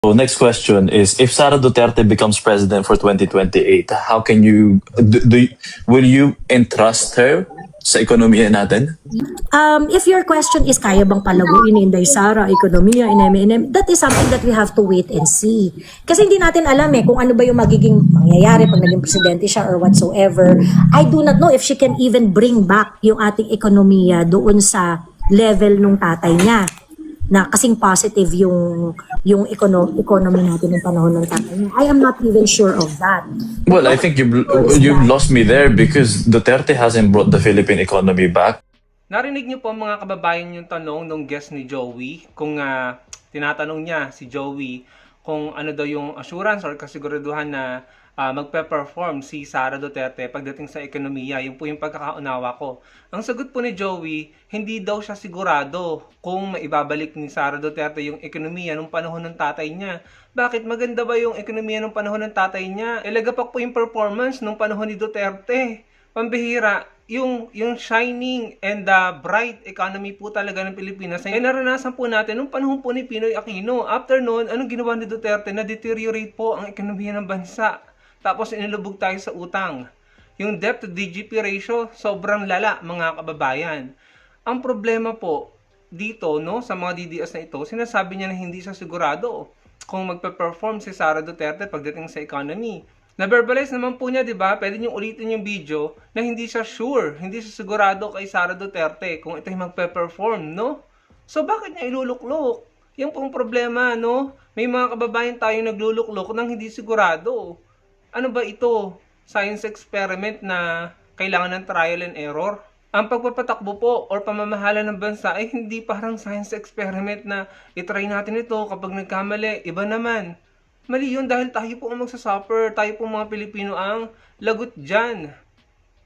So next question is, if Sara Duterte becomes president for 2028, how can you, will you entrust her sa ekonomiya natin? If your question is kaya bang palaguin ni Inday Sara, ekonomiya, ineme, that is something that we have to wait and see. Kasi hindi natin alam kung ano ba yung magiging mangyayari pag naging presidente siya or whatsoever. I do not know if she can even bring back yung ating ekonomiya doon sa level nung tatay niya, na kasing positive yung economy natin ng panahon ng tatay niya. I am not even sure of that. Well, I think you've lost me there because Duterte hasn't brought the Philippine economy back. Narinig niyo po mga kababayan yung tanong nung guest ni Joey, kung tinatanong niya si Joey kung ano daw yung assurance or kasiguraduhan na magpe-perform si Sara Duterte pagdating sa ekonomiya. Yung po yung pagkakaunawa ko. Ang sagot po ni Joey, hindi daw siya sigurado kung maibabalik ni Sara Duterte yung ekonomiya nung panahon ng tatay niya. Bakit? Maganda ba yung ekonomiya nung panahon ng tatay niya? Lagapak po yung performance nung panahon ni Duterte. Pambihira, yung shining and bright economy po talaga ng Pilipinas ay naranasan po natin nung panahon po ni Pinoy Aquino. After noon, anong ginawa ni Duterte? Na-deteriorate po ang ekonomiya ng bansa. Tapos inilubog tayo sa utang. Yung debt to GDP ratio, sobrang lala mga kababayan. Ang problema po dito, no, sa mga DDS na ito, sinasabi niya na hindi siya sigurado kung magpe-perform si Sara Duterte pagdating sa economy. Na-verbalize naman po niya, di ba? Pwede niyong ulitin yung video na hindi siya sure, hindi siya sigurado kay Sara Duterte kung ito yung magpe-perform, no? So bakit niya iluluklok? Yung pong problema, no? May mga kababayan tayo nagluluklok nang hindi sigurado. Ano ba ito? Science experiment na kailangan ng trial and error? Ang pagpapatakbo po or pamamahala ng bansa ay hindi parang science experiment na itry natin ito kapag nagkamali. Iba naman. Mali yun dahil tayo po ang magsasuffer. Tayo po mga Pilipino ang lagot dyan.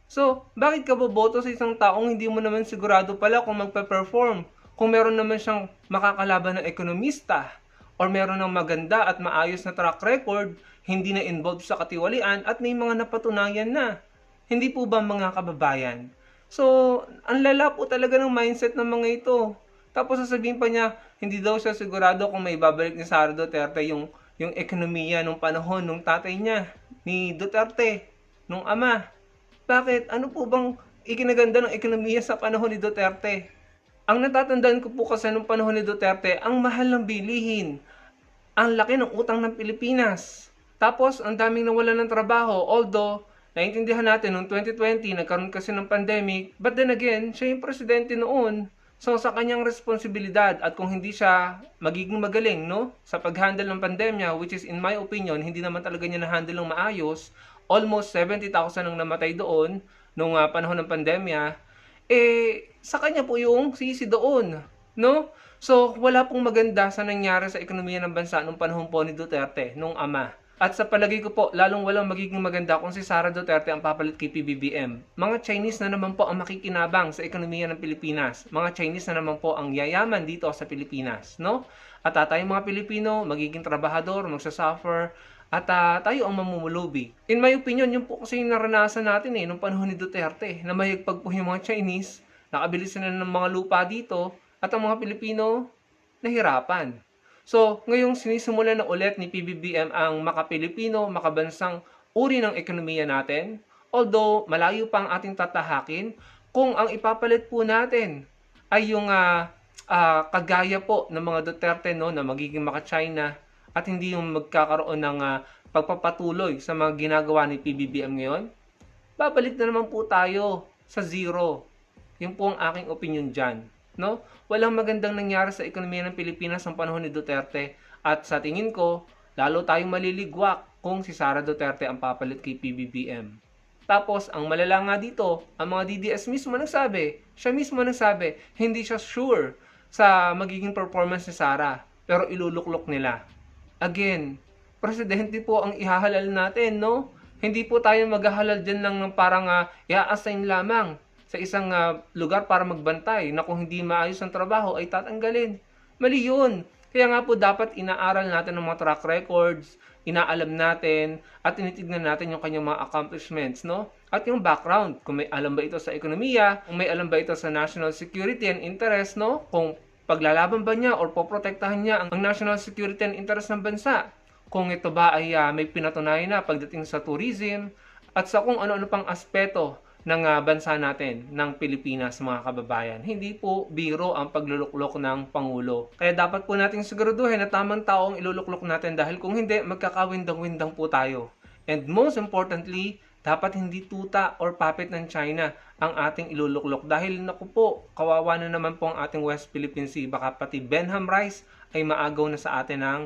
So, bakit ka boboto sa isang taong hindi mo naman sigurado pala kung magpe-perform? Kung meron naman siyang makakalaban na ekonomista or meron ng maganda at maayos na track record, hindi na involved sa katiwalian at may mga napatunayan na. Hindi po ba mga kababayan? So, ang lala po talaga ng mindset ng mga ito. Tapos sasabihin pa niya, hindi daw siya sigurado kung may babalik ni Sara Duterte yung ekonomiya nung panahon nung tatay niya, ni Duterte, nung ama. Bakit? Ano po bang ikinaganda ng ekonomiya sa panahon ni Duterte? Ang natatandaan ko po kasi nung panahon ni Duterte, ang mahal ng bilihin. Ang laki ng utang ng Pilipinas. Tapos, ang daming nawalan ng trabaho. Although, naintindihan natin, noong 2020, nagkaroon kasi ng pandemic. But then again, siya yung presidente noon. So, sa kanyang responsibilidad at kung hindi siya magiging magaling, no, sa pag-handle ng pandemya, which is in my opinion, hindi naman talaga niya na-handle ng maayos, almost 70,000 ang namatay doon nung panahon ng pandemya, sa kanya po yung sisi doon, no? So, wala pong maganda sa nangyari sa ekonomiya ng bansa nung panahon po ni Duterte, nung ama. At sa palagay ko po, lalong walang magiging maganda kung si Sara Duterte ang papalit kay PBBM. Mga Chinese na naman po ang makikinabang sa ekonomiya ng Pilipinas. Mga Chinese na naman po ang yayaman dito sa Pilipinas, no? At tayong mga Pilipino, magiging trabahador, magsasuffer, at tayo ang mamumulubi. In my opinion, yun po kasi yung naranasan natin nung panahon ni Duterte, na mahigpag po yung mga Chinese, nakabili sila ng mga lupa dito, at ang mga Pilipino, nahirapan. So, ngayong sinisimula na ulit ni PBBM ang makapilipino, makabansang uri ng ekonomiya natin, although malayo pa ang ating tatahakin, kung ang ipapalit po natin ay yung kagaya po ng mga Duterte, no, na magiging maka-China at hindi yung magkakaroon ng pagpapatuloy sa mga ginagawa ni PBBM ngayon, babalik na naman po tayo sa zero. Yun po ang aking opinion dyan. No? Walang magandang nangyari sa ekonomiya ng Pilipinas ng panahon ni Duterte at sa tingin ko, lalo tayong maliligwak kung si Sara Duterte ang papalit kay PBBM. Tapos, ang malala nga dito, ang mga DDS mismo nagsabi, siya mismo nagsabi, hindi siya sure sa magiging performance ni Sara, pero iluluklok nila. Again, presidente po ang ihahalal natin, no? Hindi po tayo maghahalal dyan ng parang i-assign lamang sa isang lugar para magbantay na kung hindi maayos ang trabaho ay tatanggalin. Mali yun. Kaya nga po dapat inaaral natin ang mga track records, inaalam natin at tinitignan natin yung kanyang mga accomplishments, no? At yung background, kung may alam ba ito sa ekonomiya, kung may alam ba ito sa national security and interest, no? Kung paglalaban ba niya or poprotektahan niya ang national security and interest ng bansa? Kung ito ba ay may pinatunayan na pagdating sa tourism at sa kung ano-ano pang aspeto ng bansa natin, ng Pilipinas, mga kababayan. Hindi po biro ang pagluluklok ng Pangulo. Kaya dapat po nating siguraduhin na tamang tao ang iluluklok natin dahil kung hindi, magkakawindang-windang po tayo. And most importantly, dapat hindi tuta or puppet ng China ang ating iluluklok dahil naku po, kawawa na naman po ang ating West Philippine Sea. Baka pati Benham Rice ay maagaw na sa atin ng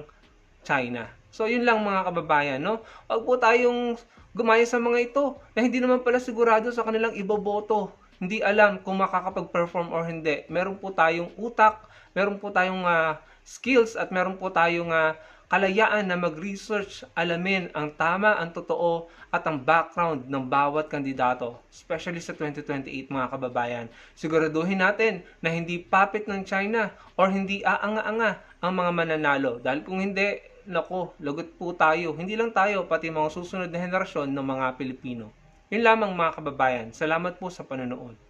China. So yun lang mga kababayan, no? Huwag po tayong gumaya sa mga ito na hindi naman pala sigurado sa kanilang iboboto. Hindi alam kung makakapag-perform or hindi. Meron po tayong utak, meron po tayong skills at meron po tayong kalayaan na mag-research, alamin ang tama, ang totoo at ang background ng bawat kandidato, especially sa 2028 mga kababayan. Siguraduhin natin na hindi puppet ng China or hindi aanga-anga ang mga mananalo dahil kung hindi, nako, lagot po tayo. Hindi lang tayo, pati mga susunod na henerasyon ng mga Pilipino. Yun lamang mga kababayan. Salamat po sa panonood.